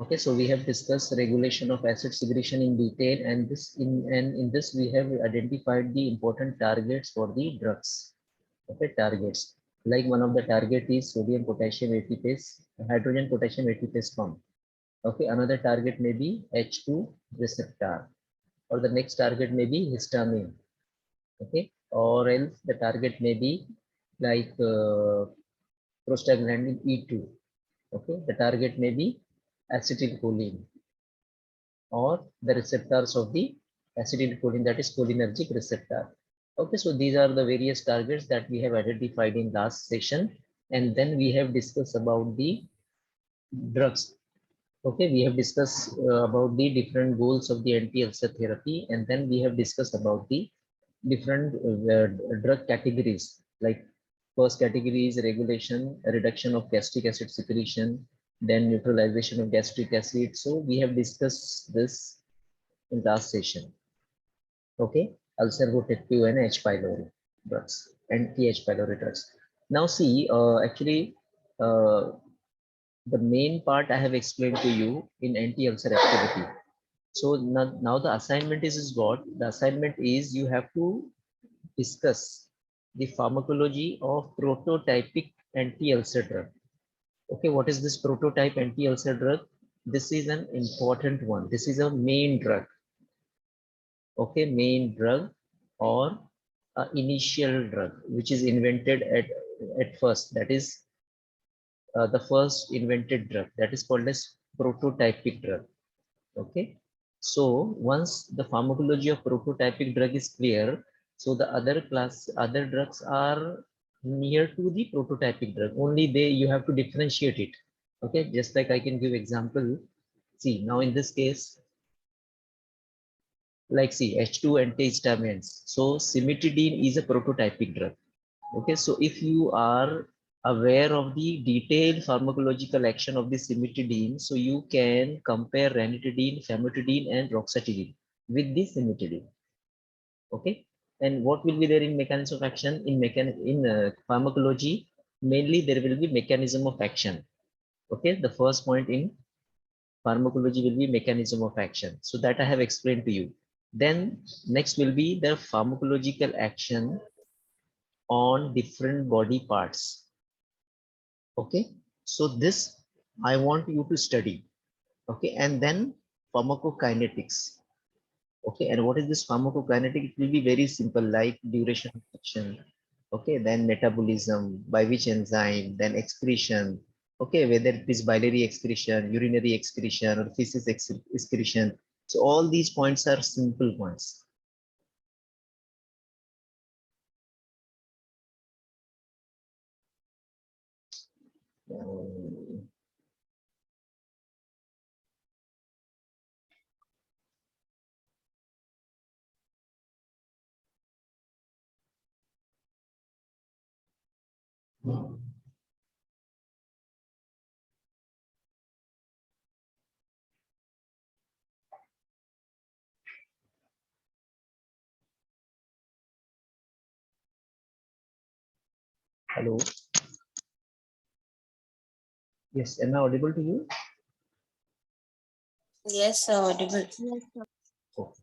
Okay, so we have discussed regulation of acid secretion in detail, and in this we have identified the important targets for the drugs. Okay, targets like one of the target is sodium potassium ATPase, hydrogen potassium ATPase pump. Okay, another target may be H2 receptor, or the next target may be histamine. Okay, or else the target may be like prostaglandin E2. Okay, the target may be acetylcholine, or the receptors of the acetylcholine, that is cholinergic receptor. Okay, so these are the various targets that we have identified in last session, and then we have discussed about the drugs. Okay, we have discussed about the different goals of the anti-ulcer therapy, and then we have discussed about the different drug categories. Like first category is regulation, reduction of gastric acid secretion, then neutralization of gastric acid. So we have discussed this in last session. Okay, ulcer-protective and H. pylori drugs, anti-H. pylori drugs. Now see, actually, the main part I have explained to you in anti-ulcer activity. So now the assignment is what? The assignment is you have to discuss the pharmacology of prototypic anti-ulcer drug. Okay, what is this prototype anti-ulcer drug? This is an important one. This is a main drug. Okay, main drug or initial drug, which is invented at first. That is the first invented drug. That is called as prototypic drug. Okay, so once the pharmacology of prototypic drug is clear, so the other drugs are near to the prototypic drug. Only you have to differentiate it. Okay, just like I can give example. See, now in this case, like see H2 antihistamines. So cimetidine is a prototypic drug. Okay, so if you are aware of the detailed pharmacological action of the cimetidine, so you can compare ranitidine, famotidine, and roxatidine with the cimetidine. Okay, and what will be there in mechanism of action in pharmacology? Mainly, there will be mechanism of action. Okay, the first point in pharmacology will be mechanism of action. So that I have explained to you. Then next will be the pharmacological action on different body parts. Okay, so this I want you to study. Okay, and then pharmacokinetics. Okay, and what is this pharmacokinetic? It will be very simple, like duration of action. Okay, then metabolism, by which enzyme, then excretion. Okay, whether it is biliary excretion, urinary excretion, or feces excretion. So all these points are simple points. Hello. Yes, am I audible to you? Yes, audible. Oh.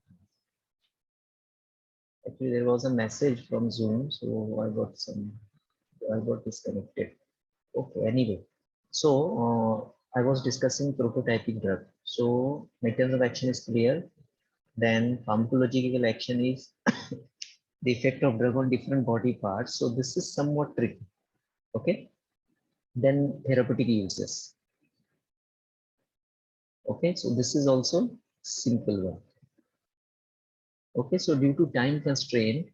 Actually, there was a message from Zoom, so I got disconnected. Okay, anyway, so I was discussing prototyping drug. So mechanism of action is clear. Then pharmacological action is the effect of drug on different body parts. So this is somewhat tricky. Okay. Then therapeutic uses. Okay, so this is also simple one. Okay, so due to time constraint,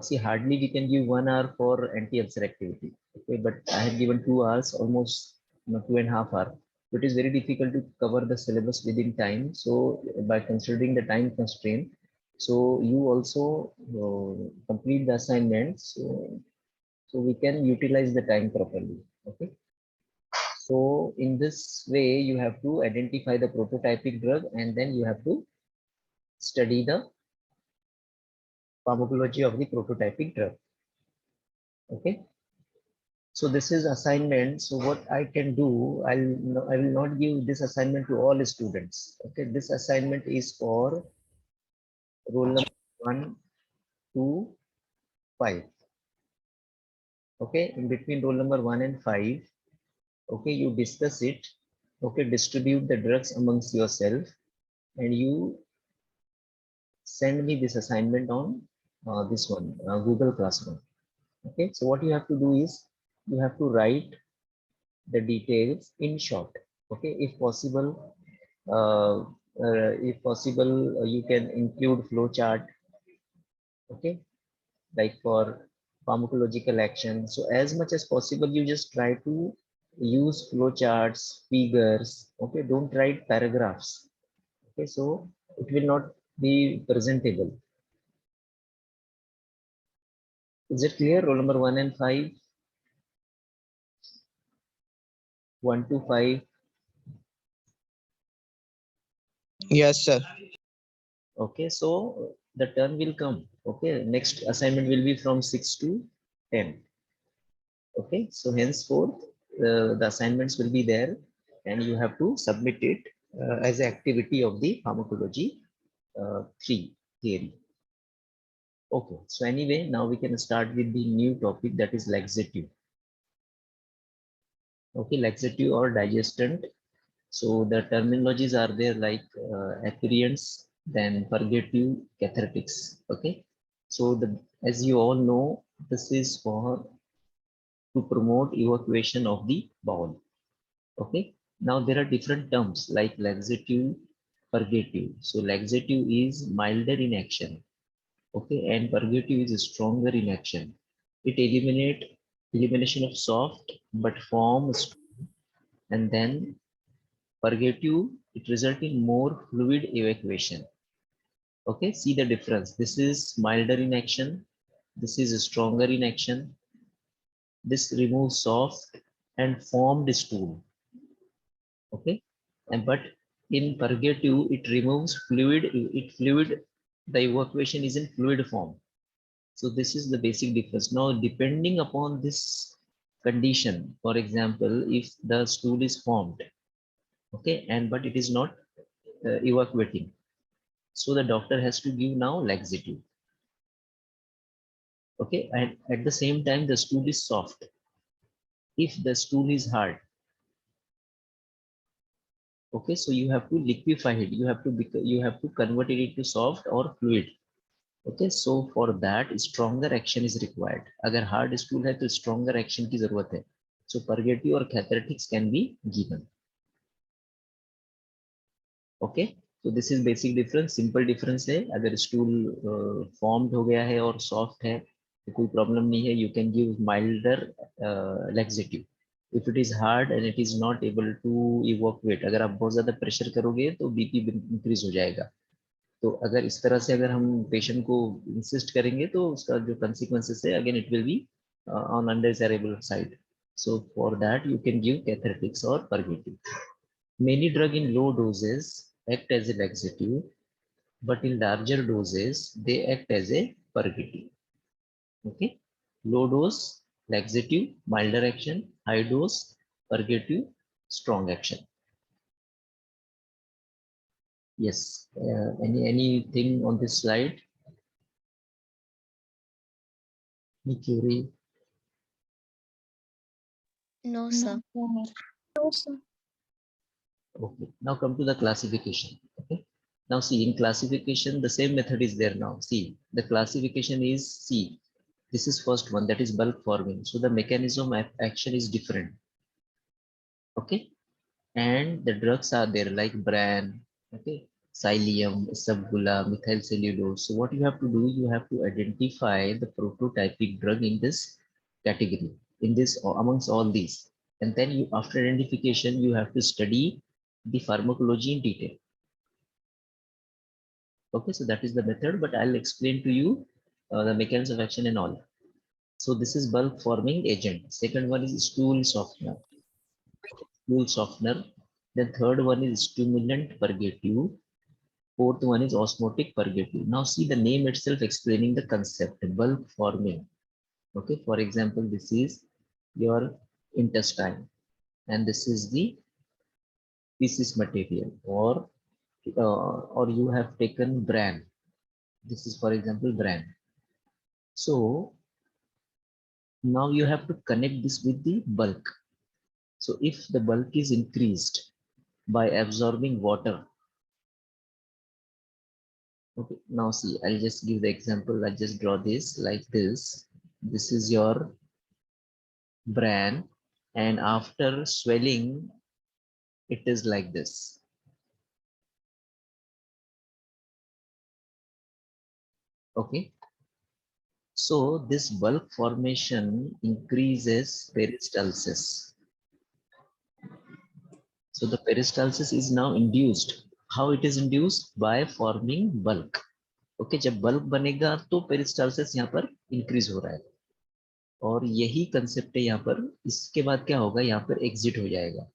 see, hardly we can give 1 hour for anti-ulcer activity. Okay, but I have given 2 hours, almost 2.5 hours. So it is very difficult to cover the syllabus within time. So by considering the time constraint, so you also complete the assignments, so we can utilize the time properly. Okay. So in this way, you have to identify the prototypic drug, and then you have to study the pharmacology of the prototypic drug. Okay. So this is assignment. So what I can do, I will not give this assignment to all students. Okay, this assignment is for roll number 1 to 5. Okay, in between roll number 1 and 5. Okay, you discuss it. Okay, distribute the drugs amongst yourself, and you send me this assignment on this one, Google Classroom. Okay, so what you have to do is you have to write the details in short. Okay, if possible, you can include flow chart. Okay, like for pharmacological action. So as much as possible, you just try to use flow charts, figures. Okay, don't write paragraphs. Okay, so it will not be presentable. Is it clear? Roll number 1 and 5, 1 to 5. Yes, sir. Okay, so the turn will come. Okay, next assignment will be from 6 to 10. Okay, so henceforth the assignments will be there, and you have to submit it as an activity of the pharmacology 3 theory. Okay, so anyway, now we can start with the new topic, that is laxative. Okay, laxative or digestant. So the terminologies are there like aperients, then purgative, cathartics. Okay, so as you all know, this is for to promote evacuation of the bowel. Okay, now there are different terms like laxative, purgative. So laxative is milder in action. Okay, and purgative is stronger in action. It elimination of soft but forms, and then purgative, it result in more fluid evacuation. Okay, see the difference. This is milder in action. This is stronger in action. This removes soft and formed stool. Okay, and but in purgative, it removes fluid. The evacuation is in fluid form. So this is the basic difference. Now, depending upon this condition, for example, if the stool is formed, okay, and but it is not evacuating, so the doctor has to give now laxative. Okay, and at the same time, the stool is soft. If the stool is hard, okay, so you have to liquefy it. You have to convert it into soft or fluid. Okay, so for that stronger action is required. अगर hard stool है तो stronger action की जरूरत है. So purgative or cathartics can be given. Okay, so this is basic difference. Simple difference है. अगर stool formed हो गया है और soft है तो कोई problem नहीं है. You can give milder laxative. If it is hard and it is not able to evacuate, अगर आप बहुत ज्यादा pressure करोगे तो BP increase हो जाएगा. तो अगर इस तरह से अगर हम पेशेंट को इंसिस्ट करेंगे तो उसका जो कंसिक्वेंसेस है again it will be on undesirable side. So for that you can give cathartics or purgative. Many drug in low doses act as a laxative, but in larger doses they act as a purgative. Okay, low dose laxative, milder action; high dose purgative, strong action. Yes, anything on this slide? Any query? No, sir. No, sir. Okay, now come to the classification. Okay, now see, in classification, the same method is there now. See, the classification is C. This is first one, that is bulk forming. So the mechanism of action is different. Okay, and the drugs are there like bran, okay, psyllium, isabgula, methyl cellulose. So what you have to do, you have to identify the prototypic drug in this category, in this amongst all these, and then you, after identification, you have to study the pharmacology in detail. Okay, so that is the method, but I'll explain to you the mechanism of action and all. So this is bulk forming agent. Second one is stool softener. Stool softener. The third one is stimulant purgative. Fourth one is osmotic purgative. Now see the name itself explaining the concept, bulk forming. Okay, for example, this is your intestine, and this is the feces material, or you have taken bran. This is, for example, bran. So now you have to connect this with the bulk. So if the bulk is increased by absorbing water, okay, now see, I'll just give the example. I just draw this like this. This is your bran, and after swelling, it is like this. Okay. So this bulk formation increases peristalsis. So the peristalsis is now induced. How it is induced? By forming bulk. Okay जब bulb बनेगा तो peristalsis यहाँ पर increase हो रहा है, और यही कंसेप्ट है यहाँ पर. इसके बाद क्या होगा, यहाँ पर एग्जिट हो जाएगा.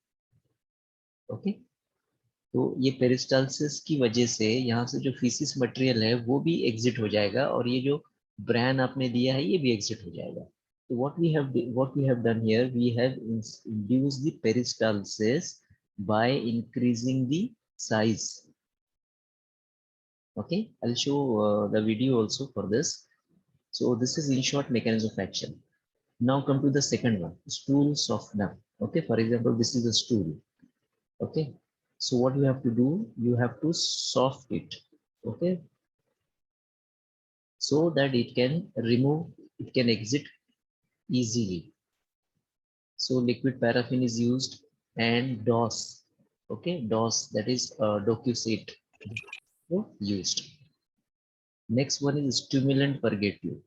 ओके, तो ये पेरिस्टाल्सिस की वजह से यहाँ से जो फीसिस मटेरियल है वो भी एग्जिट हो जाएगा, और ये जो ब्रांड आपने दिया है ये भी एग्जिट हो जाएगा. तो what we have done here, we have induced the peristalsis by increasing the size. Okay, I'll show the video also for this. So this is in short mechanism of action. Now come to the second one, stool softener. Okay, for example, this is a stool. Okay, so what you have to do, you have to soft it. Okay, so that it can remove, it can exit easily. So liquid paraffin is used, and DOS. Okay, DOS, that is docusate, used. Next one is stimulant purgative.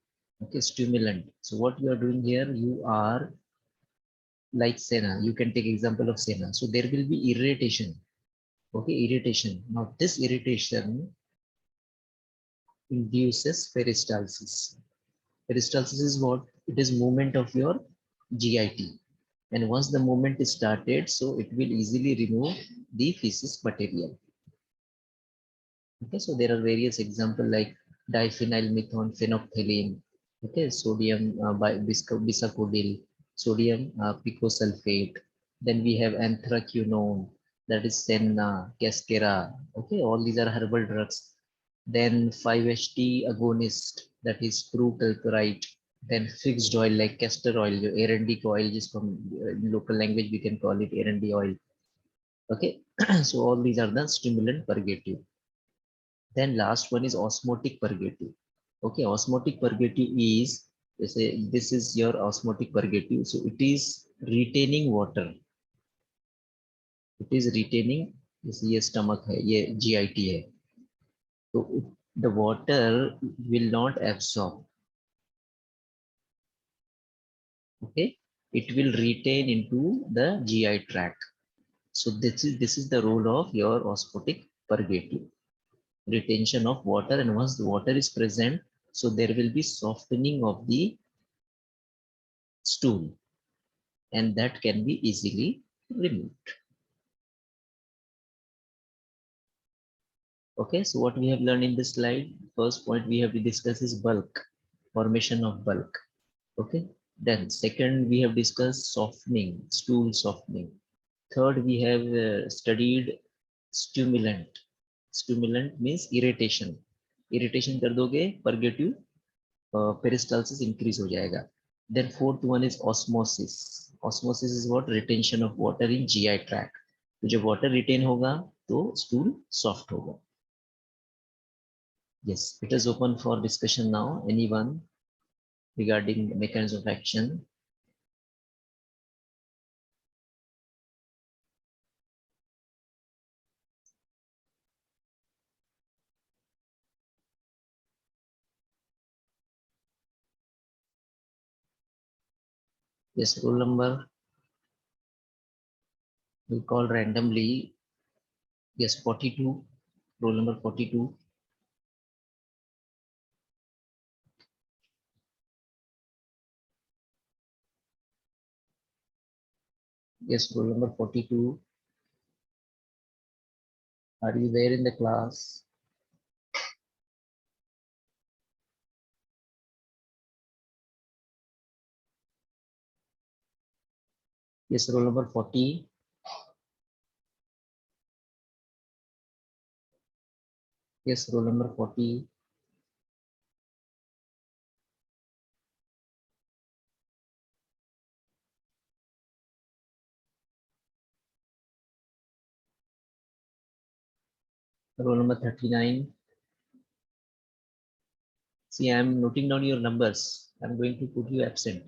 Okay, stimulant. So what you are doing here, you are like Sena. You can take example of Sena. So there will be irritation. Okay, irritation. Now this irritation induces peristalsis. Peristalsis is what? It is movement of your GIT. And once the movement is started, so it will easily remove the feces material. Okay, so there are various examples like diphenylmethone phenolphthalein, okay, sodium bisacodyl, sodium picosulfate. Then we have anthraquinone, that is Senna, Cascara. Okay, all these are herbal drugs. Then 5-HT agonist, that is trocalcarite. Then fixed oil like castor oil, R&D oil, just from local language we can call it R&D oil. Okay, so all these are the stimulant purgative. Then last one is osmotic purgative. Okay, osmotic purgative is, this is your osmotic purgative. So it is retaining water. It is retaining, ये stomach है, ये GIT है. So the water will not absorb. Okay, it will retain into the GI tract. So this is the role of your osmotic purgative. Retention of water, and once the water is present, so there will be softening of the stool, and that can be easily removed. Okay, so what we have learned in this slide, first point we have to discuss is bulk, formation of bulk. Okay, then second we have discussed softening, stool softening. Third we have studied stimulant. Stimulant means irritation. Irritation कर दोगे, purgative peristalsis increase हो जाएगा. Then fourth one is osmosis. Osmosis is what? Retention of water in GI tract. तो जब water retain होगा तो stool soft होगा. Yes, it is open for discussion now. Anyone regarding the mechanism of action? Yes, roll number. We'll call randomly. Yes, 42. Roll number 42. Yes, roll number 42. Are you there in the class? Yes, roll number 40. Yes, roll number 40. Roll number 39. See, I am noting down your numbers. I'm going to put you absent.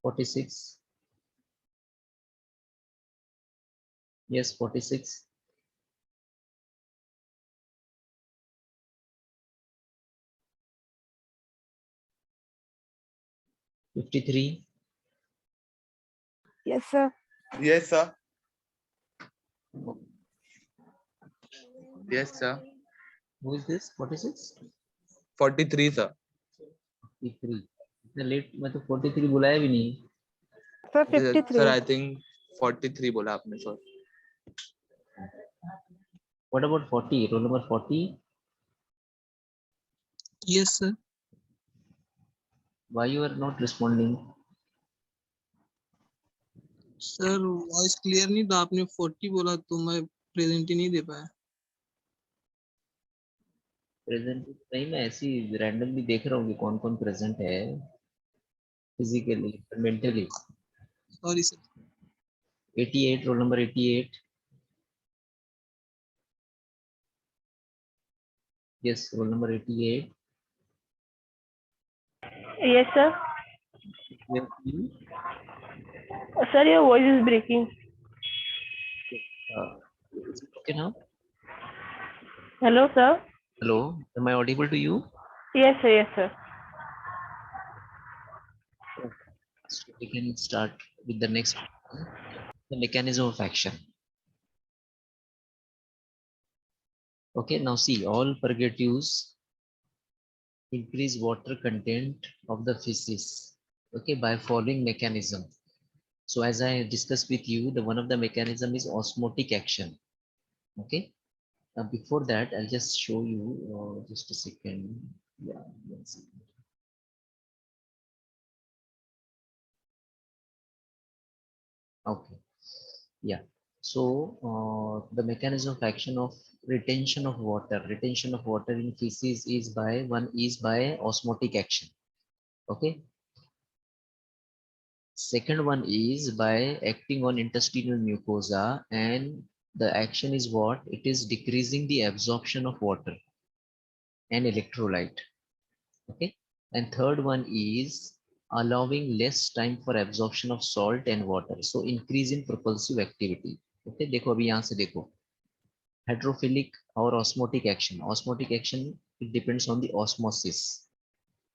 46. Yes, 46. 53. Yes, sir. Yes, sir. Yes, sir. Who is this? 46? 43, sir. 53. इतना late मैं तो 43 बुलाया भी नहीं. Sir, Sir, 53. I think 43 बोला आपने, sir. What about 40? Roll number 40. Yes, sir. Why you are not responding? Sir voice clear नहीं था, आपने 40 बोला तो मैं प्रेजेंट ही नहीं दे पाया. प्रेजेंट नहीं, मैं ऐसी रैंडमली देख रहा हूँ कि कौन कौन प्रेजेंट है physically mentally. Sorry sir. 88. Roll number 88. Yes, roll number 88. Yes, sir. Where you? Sir, your voice is breaking. Is it okay now? Hello, sir. Hello, am I audible to you? Yes, sir. Yes, sir. So we can start with the next one, the mechanism of action. Okay, now see, all purgatives increase water content of the feces, okay, by following mechanism. So as I discussed with you, the one of the mechanism is osmotic action. Okay, now before that, I'll just show you just a second. Yeah, 1 second. Okay, yeah. So the mechanism of action of retention of water in feces is by osmotic action. Okay. Second one is by acting on intestinal mucosa, and the action is what? It is decreasing the absorption of water and electrolyte. Okay. And third one is allowing less time for absorption of salt and water. So increase in propulsive activity. Okay. देखो अभी यहाँ से देखो. Hydrophilic or osmotic action. Osmotic action, it depends on the osmosis.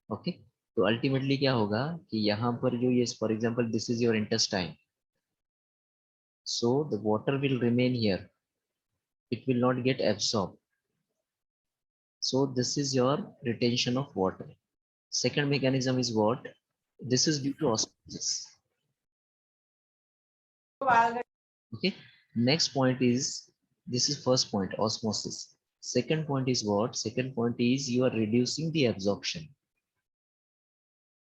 Okay. तो ultimately क्या होगा कि यहाँ पर जो ये for example this is your intestine. So the water will remain here. It will not get absorbed. So this is your retention of water. Second mechanism is what? This is due to osmosis. Okay. Next point is, this is first point, osmosis. Second point is what? Second point is you are reducing the absorption.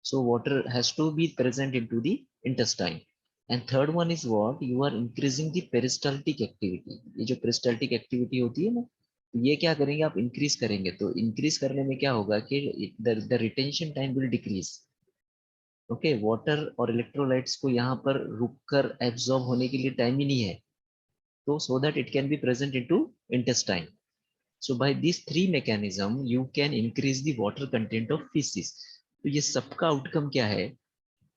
So water has to be present into the intestine. And third one is what? You are increasing the peristaltic activity. ये जो peristaltic activity होती है ना, ये क्या करेंगे आप? increase करेंगे. तो increase करने में क्या होगा कि the retention time will decrease. Okay, water और electrolytes को यहाँ पर रुककर absorb होने के लिए time ही नहीं है. तो so that it can be present into intestine. So by these three mechanism, you can increase the water content of feces. तो ये सबका आउटकम क्या है?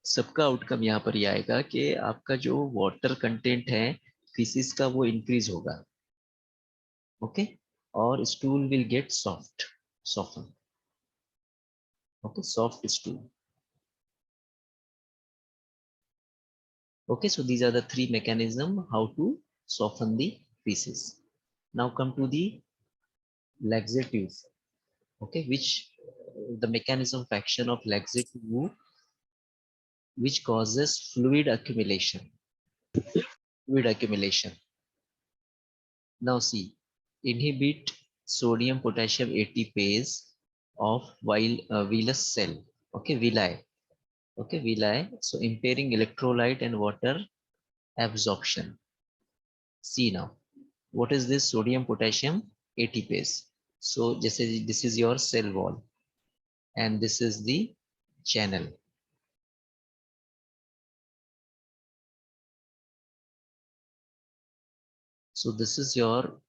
सबका आउटकम यहाँ पर यह आएगा कि आपका जो वाटर कंटेंट है फीसिस का वो इंक्रीज होगा. ओके. और stool will get soft. Okay, soft stool. Okay, so these are the three mechanism how to soften the feces. Now come to the laxatives. Okay, which the mechanism of action of laxative which causes fluid accumulation. Now see, inhibit sodium potassium ATPase of Weyer's cell. Okay, villi. Okay, villi. So impairing electrolyte and water absorption. See now, what is this sodium potassium ATPase? So just as this is your cell wall and this is the channel. So this is your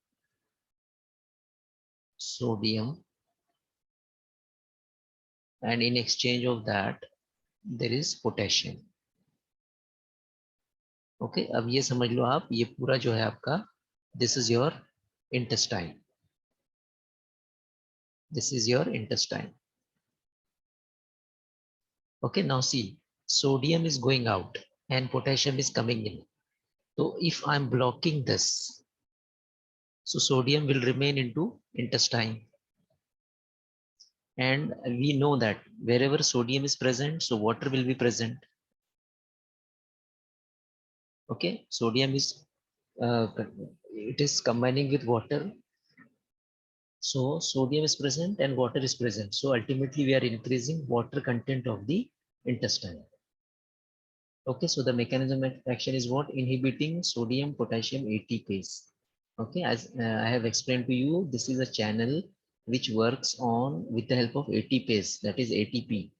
sodium, and in exchange of that there is potassium. Okay, अब ये समझ लो आप, ये पूरा जो है आपका, this is your intestine. This is your intestine. Okay, now see, sodium is going out and potassium is coming in. So if I'm blocking this, so sodium will remain into intestine. And we know that wherever sodium is present, so water will be present. Okay, sodium is it is combining with water. So sodium is present and water is present. So ultimately we are increasing water content of the intestine. Okay, so the mechanism of action is what? Inhibiting sodium potassium ATPase. Okay, as I have explained to you, this is a channel which works on with the help of ATPase, that is ATP.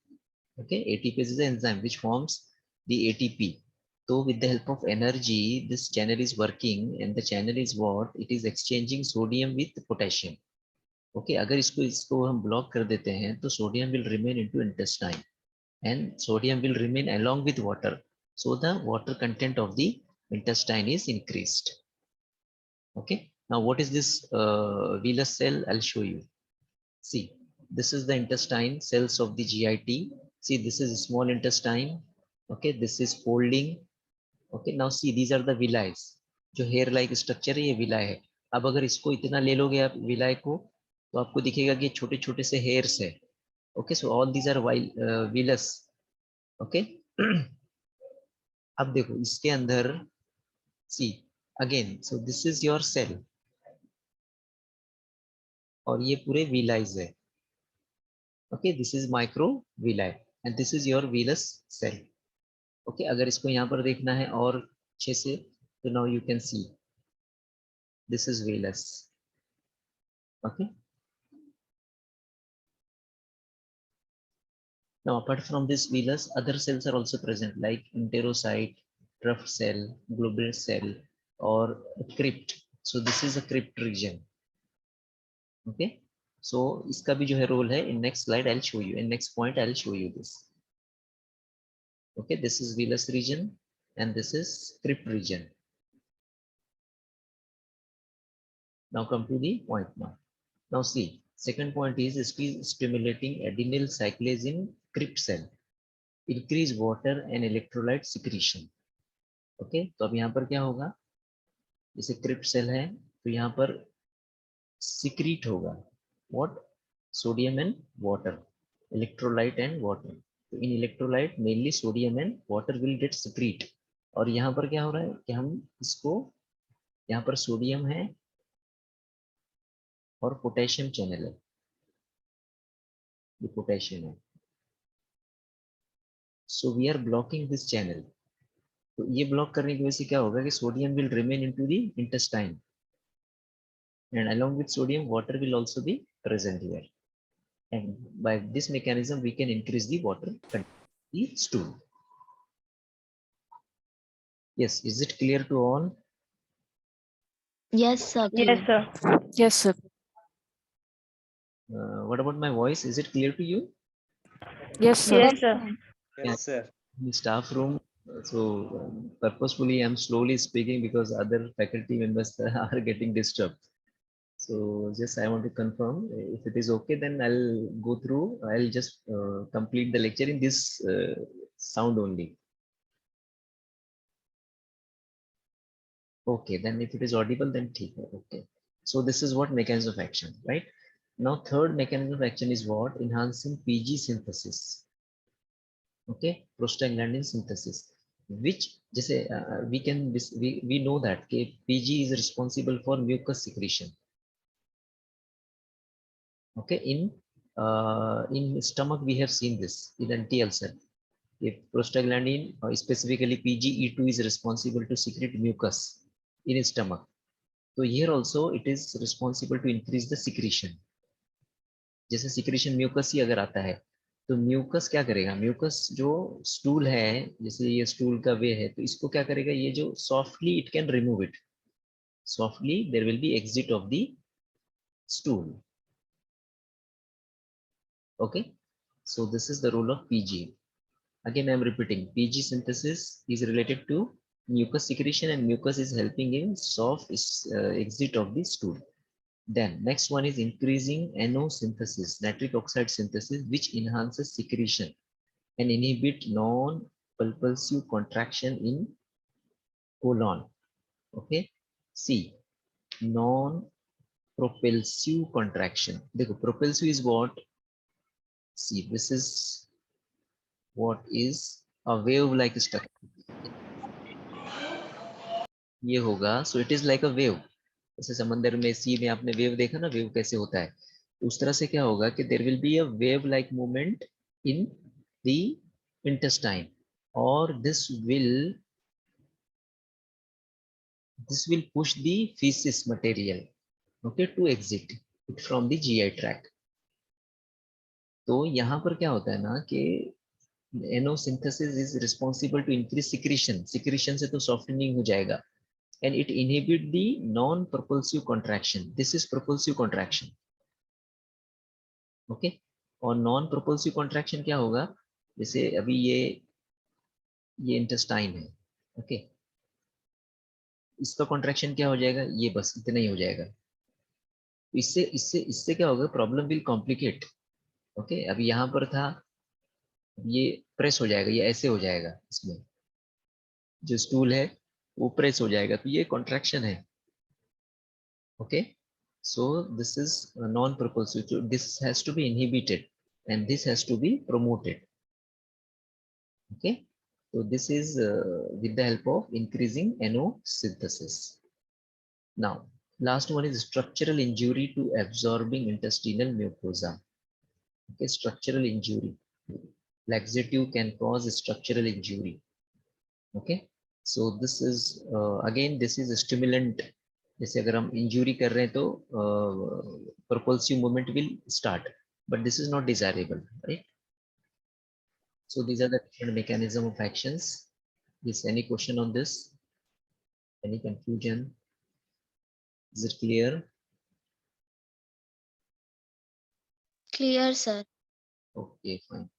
Okay, ATPase is an enzyme which forms the ATP. So with the help of energy, this channel is working, and the channel is what? It is exchanging sodium with potassium. Okay, अगर इसको हम block कर देते हैं, तो sodium will remain into intestine, and sodium will remain along with water. So the water content of the intestine is increased. Okay, now what is this villus cell? I'll show you. See, this is the intestine cells of the GIT. See, this is small intestine. Okay, this is folding. Okay, now see, these are the villi. जो hair like structure है, ये villi है. अब अगर इसको इतना ले लोगे आप villi को, तो आपको दिखेगा कि छोटे छोटे से hairs है. Okay, so all these are villus. Okay. अब देखो इसके अंदर, see again, so this is your cell और ये पूरे villi है. Okay, this is microvilli and this is your villus cell. Okay, अगर इसको यहाँ पर देखना है और अच्छे से, तो now you can see this is villus. Okay, now apart from this villus, other cells are also present like enterocyte, Truff cell, globule cell, or crypt. So this is a crypt region. Okay, so इसका भी जो है role है. In next slide I'll show you, in next point I'll show you this. Okay, this is villus region and this is crypt region. Now come to the point now. Now see, second point is stimulating adenyl cyclase in crypt cell, increase water and electrolyte secretion. Okay, तो अब यहाँ पर क्या होगा, जैसे crypt cell है तो यहाँ पर secrete होगा what? Sodium and water, electrolyte and water. तो in electrolyte mainly sodium and water will get secrete. और यहाँ पर क्या हो रहा है कि हम इसको, यहाँ पर सोडियम है और पोटेशियम चैनल है, ये पोटेशियम है. So we are blocking this channel. तो ये ब्लॉक करने की वजह से क्या होगा कि sodium will remain into the intestine, and along with sodium water will also be present here, and by this mechanism we can increase the water content of the stool. Yes, is it clear to all? Yes, sir. Yes, sir. Yes, sir. What about my voice? Is it clear to you? Yes, sir. Yes, sir. Yes, sir. In the staff room, so purposefully I'm slowly speaking because other faculty members are getting disturbed. So just I want to confirm, if it is okay, then I'll go through, I'll just complete the lecture in this sound only. Okay, then if it is audible, then ठीक है. Okay, so this is what mechanism of action, right? Now third mechanism of action is what? Enhancing PG synthesis. Okay, prostaglandin synthesis, which जैसे we know that PG is responsible for mucus secretion. Okay, in stomach we have seen this in anti-ulcer. If prostaglandin, specifically PGE2, is responsible to secrete mucus in stomach, so here also it is responsible to increase the secretion. जैसे secretion mucus ही अगर आता है तो mucus क्या करेगा, mucus जो stool है, जैसे ये स्टूल का वे है, तो इसको क्या करेगा, ये जो softly it can remove it, softly there will be exit of the stool. Okay, so this is the role of PG. Again I am repeating, PG synthesis is related to mucus secretion, and mucus is helping in soft exit of the stool. Then next one is increasing NO synthesis, nitric oxide synthesis, which enhances secretion and inhibit non-pulsive contraction in colon. Okay, C, non-propulsive contraction. देखो propulsive is what? See, this is what is a wave-like structure. ये होगा, so it is like a wave. जैसे समंदर में सी में आपने wave देखा ना, वेव कैसे होता है, तो उस तरह से क्या होगा कि there will be a wave like movement in the intestine, और this will push the feces material, okay, to exit it from the GI tract. तो यहाँ पर क्या होता है ना कि NO synthesis is responsible to increase secretion, secretion से तो softening हो जाएगा, and it inhibit the non-propulsive contraction. This is propulsive contraction. Okay, और non-propulsive contraction क्या होगा, जैसे अभी ये इंटेस्टाइन है, ओके, इसका कॉन्ट्रैक्शन क्या हो जाएगा, ये बस इतना ही हो जाएगा. इससे इससे इससे क्या होगा, प्रॉब्लम विल कॉम्प्लिकेट. ओके, अभी यहाँ पर था, ये प्रेस हो जाएगा, ये ऐसे हो जाएगा, इसमें जो स्टूल है वो प्रेस हो जाएगा, तो ये कॉन्ट्रैक्शन है. Okay, so this is non-propulsive, so this has to be inhibited and this has to be promoted. Okay, so this is with the help of increasing NO synthesis. Now last one is structural injury to absorbing intestinal mucosa. Okay, structural injury, laxative can cause structural injury. Okay, so this is again this is a stimulant. जैसे अगर हम injury कर रहे हैं तो propulsive movement will start, but this is not desirable, right? So these are the different mechanism of actions. Is any question on this? Any confusion? Is it clear? Clear, sir. Okay, fine.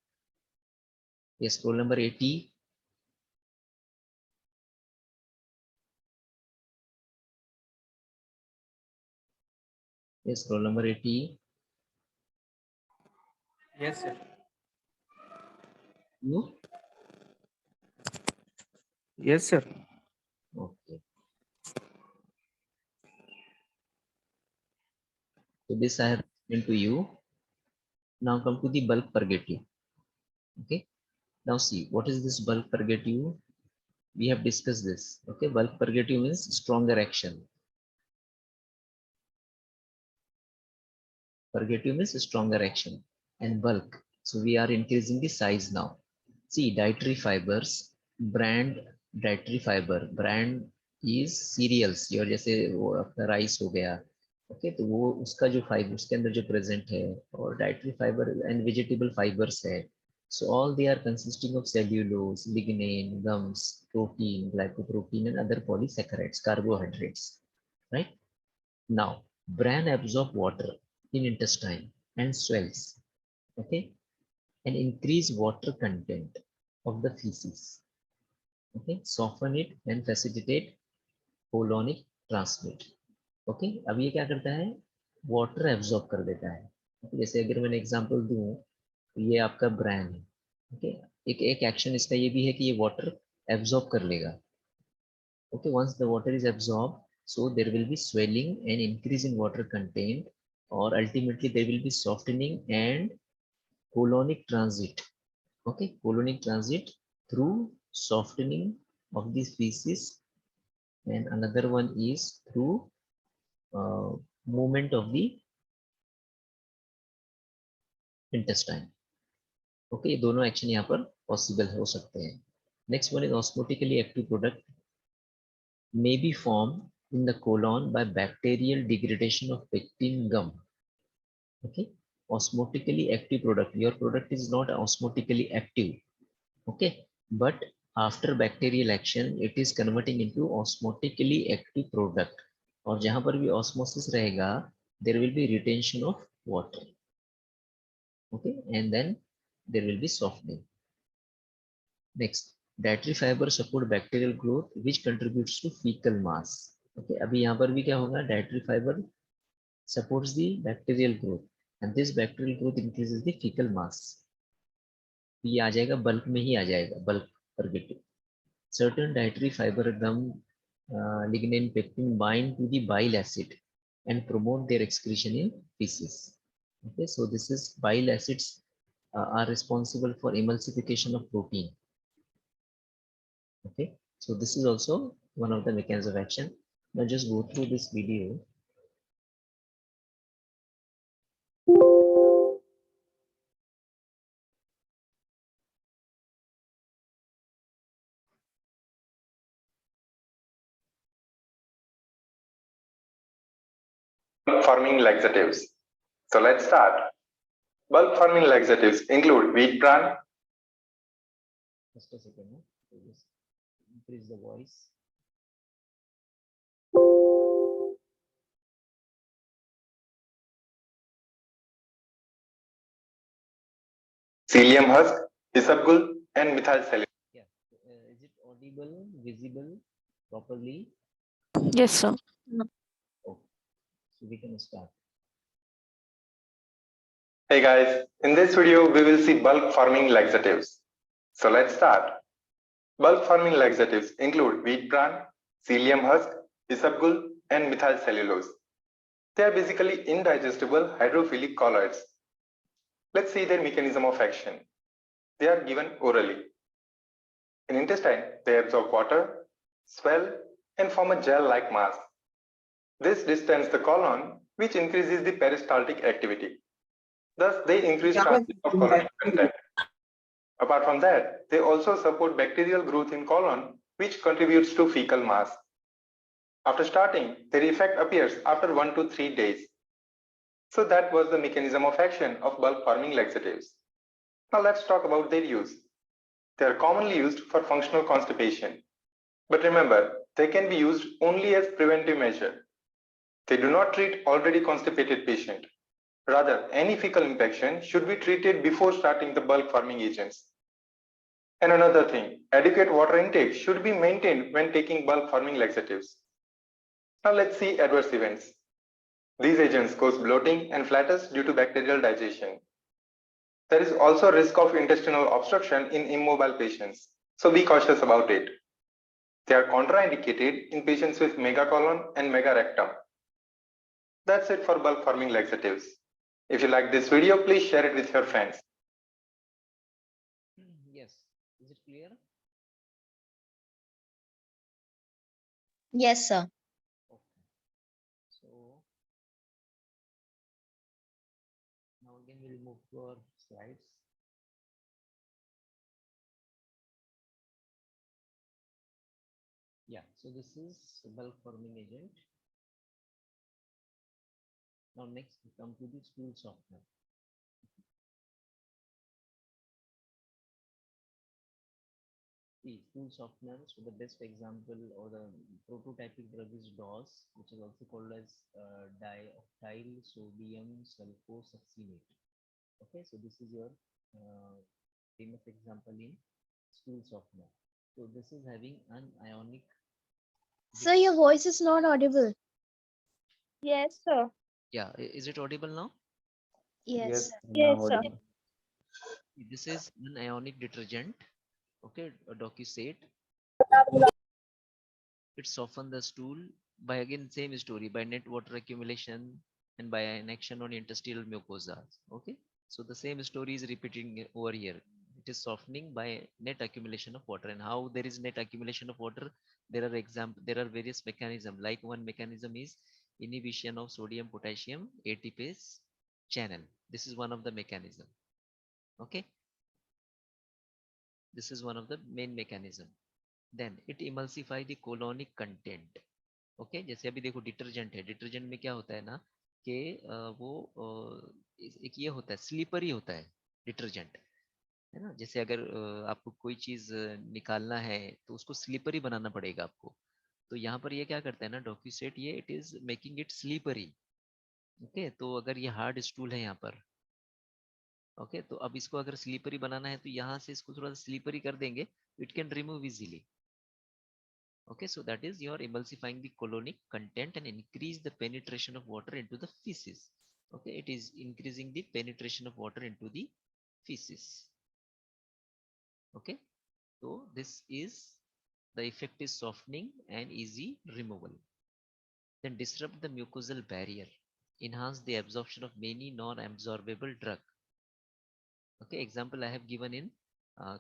Yes, scroll number 80. Yes, scroll number 80. Yes, sir. You? Yes, sir. Okay. So this I have explained to you. Now come to the bulk purgative. Okay. Now see, what is this bulk purgative? We have discussed this. Okay, bulk purgative means stronger action. Purgative means stronger action, and bulk. So we are increasing the size now. See, dietary fibers, brand dietary fiber, brand is cereals, your जैसे वो आपका rice हो गया, okay, तो वो उसका जो fibre उसके अंदर जो प्रेजेंट है, और dietary fibre and vegetable fibres है. So all they are consisting of cellulose, lignin, gums, protein, glycoprotein, and other polysaccharides, carbohydrates, right? Now, bran absorb water in intestine and swells, okay, and increase water content of the feces. Okay, soften it and facilitate colonic transmit. Okay, अब ये क्या करता है, water absorb कर देता है. जैसे अगर मैंने एग्जांपल दूं, ये आपका ब्रांड है, ओके, एक एक्शन इसका ये भी है कि ये वाटर एब्जॉर्ब कर लेगा. Okay, once the water is absorbed, so there will be swelling and increase in water content, or ultimately there will be softening and colonic transit. Okay, colonic transit through softening of the feces, and another one is through movement of the intestine. Okay, दोनों action यहाँ पर possible हो सकते हैं. Next one is osmotically active product may be formed in the colon by bacterial degradation of pectin gum. Okay, osmotically active product, your product is not osmotically active. Okay, but after bacterial action it is converting into osmotically active product. और जहां पर भी osmosis रहेगा there will be retention of water. Okay, and then there will be softening. Next, dietary fiber support bacterial growth which contributes to fecal mass. Okay, अभी यहाँ पर भी क्या होगा, dietary fiber supports the bacterial growth and this bacterial growth increases the fecal mass. ये आ जाएगा bulk में ही आ जाएगा, बल्क पर gate. Certain dietary fiber gum lignin pectin bind to the bile acid and promote their excretion in feces. Okay, so this is bile acids are responsible for emulsification of protein. Okay, so this is also one of the mechanisms of action. Now just go through this video. Forming laxatives. So let's start. Bulk forming laxatives include wheat bran, Just a second, no? So just increase the voice. psyllium husk, isabgol, and methyl cellulose. Yeah, is it audible, visible properly? Yes, sir. Oh, so we can start. Hey guys, in this video we will see bulk forming laxatives. So let's start. Bulk forming laxatives include wheat bran, psyllium husk, isabgol, and methyl cellulose. They are basically indigestible hydrophilic colloids. Let's see their mechanism of action. They are given orally. In intestine, they absorb water, swell, and form a gel-like mass. This distends the colon, which increases the peristaltic activity. Thus, they increase transit of colonic content. Apart from that, they also support bacterial growth in colon, which contributes to fecal mass. After starting, their effect appears after 1 to 3 days. So that was the mechanism of action of bulk forming laxatives. Now let's talk about their use. They are commonly used for functional constipation. But remember, they can be used only as preventive measure. They do not treat already constipated patient. Rather, any fecal infection should be treated before starting the bulk forming agents. And another thing, adequate water intake should be maintained when taking bulk forming laxatives. Now let's see adverse events. These agents cause bloating and flatus due to bacterial digestion. There is also risk of intestinal obstruction in immobile patients, so be cautious about it. They are contraindicated in patients with megacolon and megarectum. That's it for bulk forming laxatives. If you like this video, please share it with your friends. Yes, is it clear? Yes, sir. Okay. So now again we'll move to our slides. Yeah, so this is bulk forming agent. Now next we come to the stool softener. See, stool softener, so the best example or the prototypic drug is DOS, which is also called as diethyl sodium sulfosuccinate. Okay, so this is your famous example in stool softener. So this is having an ionic. Sir, your voice is not audible. Yes, sir. Yeah, is it audible now? Yes. Yes, sir. This is an ionic detergent. Okay, a docusate. It softens the stool by again same story, by net water accumulation and by an action on intestinal mucosa. Okay, so the same story is repeating over here. It is softening by net accumulation of water. And how there is net accumulation of water? There are various mechanisms. Like one mechanism is inhibition of sodium potassium ATPase channel. This is one of the mechanism. Okay, This is one of the main mechanism. Then it emulsify the colonic content. Okay जैसे अभी देखो detergent है, detergent में क्या होता है ना कि वो एक ये होता है, स्लीपरी होता है डिटर्जेंट, है ना। जैसे अगर आपको कोई चीज निकालना है तो उसको स्लीपरी बनाना पड़ेगा आपको। तो यहाँ पर ये क्या करता है ना डॉक्यूसेट, ये it is making it slippery. Okay तो अगर ये हार्ड स्टूल है यहाँ पर, ओके तो अब इसको अगर स्लीपरी बनाना है तो यहाँ से इसको थोड़ा सा स्लीपरी कर देंगे, it can remove easily. Okay, so that is you're emulsifying the colonic content and increase the penetration of water into the feces. Okay, it is increasing the penetration of water into the feces. Okay, so this is the effect is softening and easy removal. Then disrupt the mucosal barrier, enhance the absorption of many non-absorbable drug. Okay, example I have given in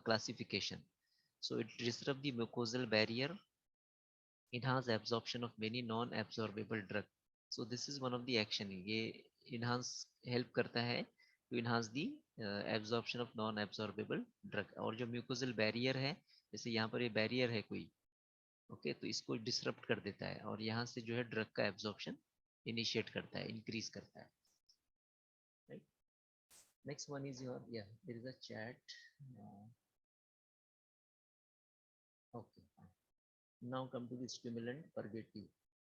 classification. So it disrupt the mucosal barrier, enhance absorption of many non-absorbable drug. So this is one of the action. ये enhance help करता है to enhance the absorption of non-absorbable drug. और जो mucosal barrier है, जैसे यहाँ पर ये barrier है कोई, ओके तो इसको disrupt कर देता है और यहाँ से जो है drug का absorption initiate करता है, increase करता है. Right? Next one is your, yeah, there is a chat. Okay. Now come to the stimulant purgative.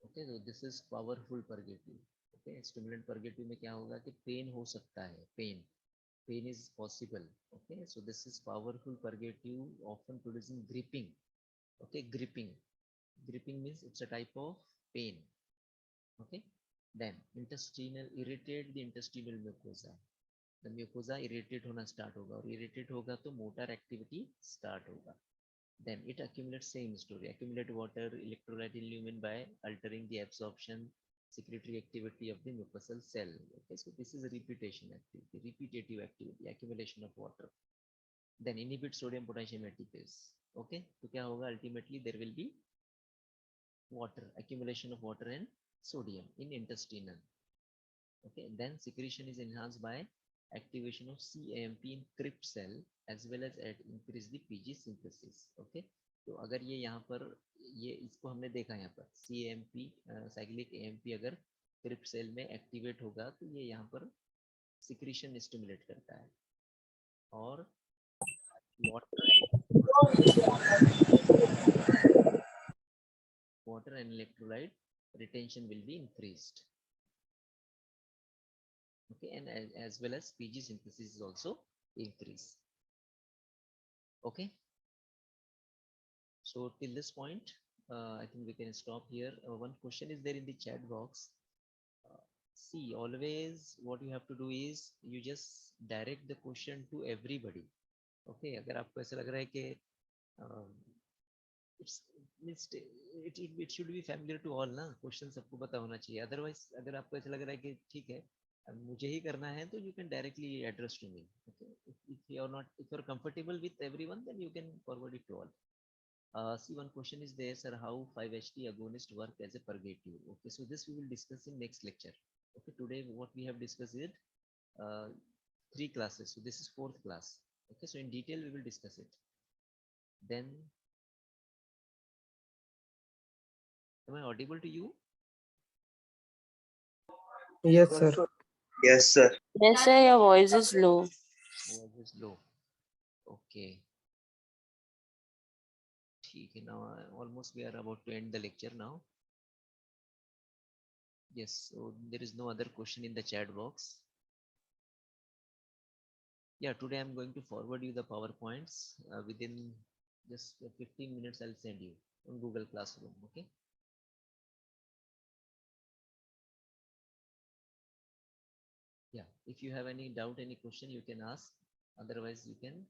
Okay, so this is powerful purgative. Okay, stimulant purgative में क्या होगा कि pain हो सकता है, pain is possible. Okay, so this is powerful purgative, often producing gripping. Okay, gripping means it's a type of pain. Okay, then intestinal, irritate the intestinal mucosa. The mucosa irritate होना start होगा और irritate होगा तो motor activity start होगा. Then it accumulates, same story, accumulate water, electrolyte in lumen by altering the absorption, secretory activity of the mucosal cell. Okay, so this is a repetitive activity, accumulation of water. Then inhibit sodium potassium ATPase. Okay, so क्या होगा ultimately there will be water, accumulation of water and sodium in intestinal. Okay, then secretion is enhanced by activation of CAMP in crypt cell as well as increase the PG synthesis. Okay, तो अगर ये यहाँ पर ये इसको हमने देखा यहाँ पर CAMP साइक्लिक AMP अगर क्रिप्ट सेल में एक्टिवेट होगा तो ये यहाँ पर सिक्रीशन स्टिमुलेट करता है और water and electrolyte retention will be increased. Okay, and as well as PG synthesis is also increased. Okay, so till this point I think we can stop here. One question is there in the chat box. See, always what you have to do is you just direct the question to everybody. Okay, अगर आपको ऐसा लग रहा है कि it should be familiar to all ना, question सबको पता होना चाहिए. Otherwise अगर आपको ऐसा लग रहा है कि ठीक है मुझे ही करना है तो you can directly address to me. Okay, if you are comfortable with everyone, then you can forward it to all. See, one question is there, sir, how 5-HT agonist work as a purgative. Okay, so this we will discuss in next lecture. Okay, today what we have discussed is 3 classes, so this is 4th class. Okay, so in detail we will discuss it. Then am I audible to you? Yes, sir. Yes, sir. Yes, sir, your voice is low. Voice is low. Okay. ठीक है, now almost we are about to end the lecture now. Yes, so there is no other question in the chat box. Yeah, today I'm going to forward you the PowerPoints within just 15 minutes. I'll send you on Google Classroom. Okay. Yeah, if you have any doubt, any question, you can ask. Otherwise, you can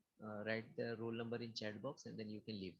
write the roll number in chat box and then you can leave.